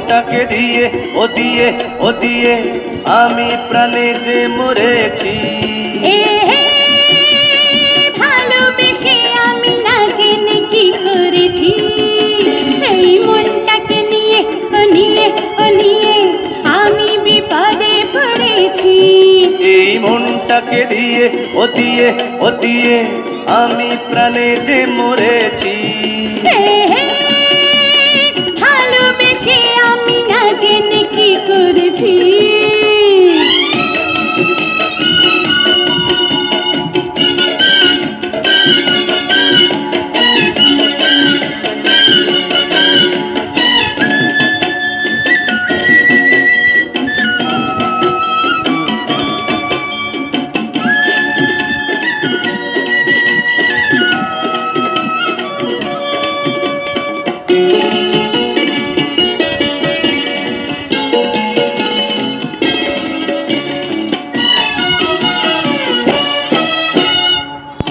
মনটাকে দিয়ে ও দিয়ে আমি প্রাণে যে মরেছি। ভালোবেসে আমি না জেনে কি করেছি, এই মনটাকে নিয়ে আমি বিপদে পড়েছি। এই মনটাকে দিয়ে ও দিয়ে আমি প্রাণে যে মরেছি। ভালোবেসে আমি না জেনে কি করেছি।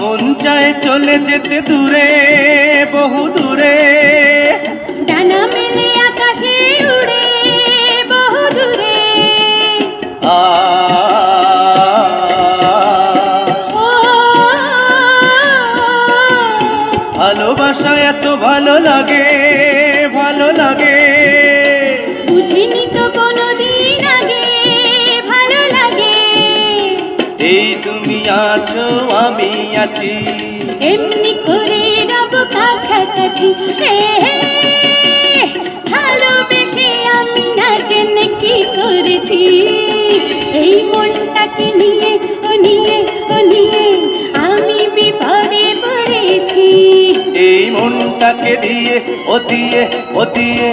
মন চায় চলে যেতে দূরে, বহু দূরে, ডানা মেলে আকাশে উড়ে বহু দূরে। ভালোবাসা এত ভালো লাগে, ভালো লাগে, বুঝিনি তো কোনোদিন আগে ভালো লাগে। এই তুমি আছো আমি আছি, এমনি করে রব কাছাকাছি। ভালোবেসে আমি না জেনে কি করেছি, এই মনটাকে নিয়ে আমি বিপদে পড়েছি। এই মনটাকে দিয়ে ও দিয়ে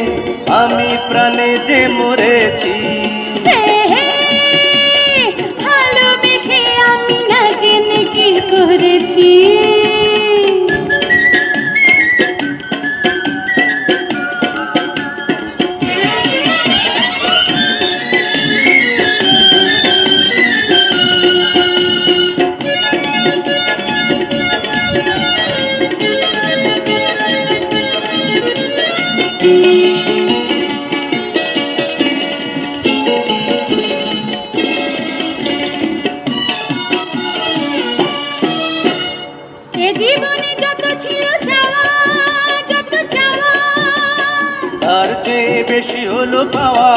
আমি প্রাণে যে মরেছি। ভালোবেসে আমি না জেনে কি করেছি। এ জীবনে যত ছিল চাওয়া, যত চাওয়া, তার চেয়ে বেশি হলো পাওয়া,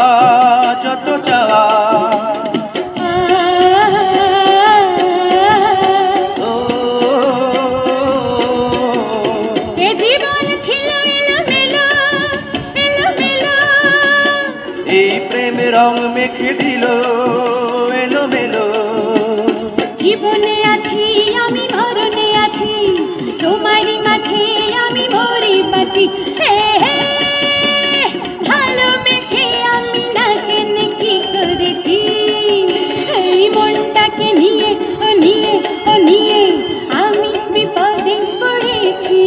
যত চাওয়া। এ জীবন ছিল এলোমেলো, এলোমেলো, এই প্রেমে রং মেখে দিল এলোমেলো। জীবনে আছি আমি মরণে আছি, তোমারই মাঝে আমি মরি বাঁচি। ভালোবেসে আমি না জেনে কি করেছি, এই মনটাকে নিয়ে আমি বিপদে পড়েছি।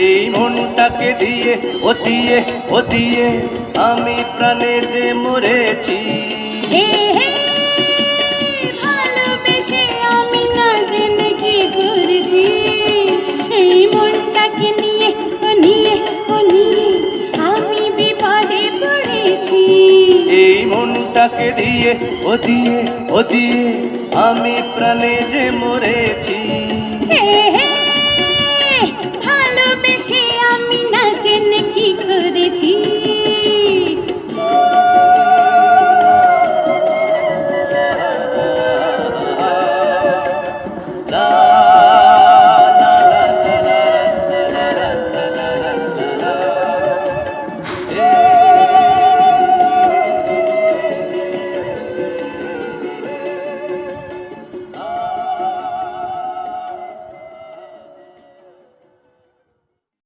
এই মনটাকে দিয়ে ও দিয়ে আমি প্রাণে যে মরেছি। ভালোবেসে আমি না জেনে কি করেছি, এই মনটাকে নিয়ে আমি বিপদে পড়েছি। এই মনটাকে দিয়ে ও দিয়ে আমি প্রাণে যে মরেছি।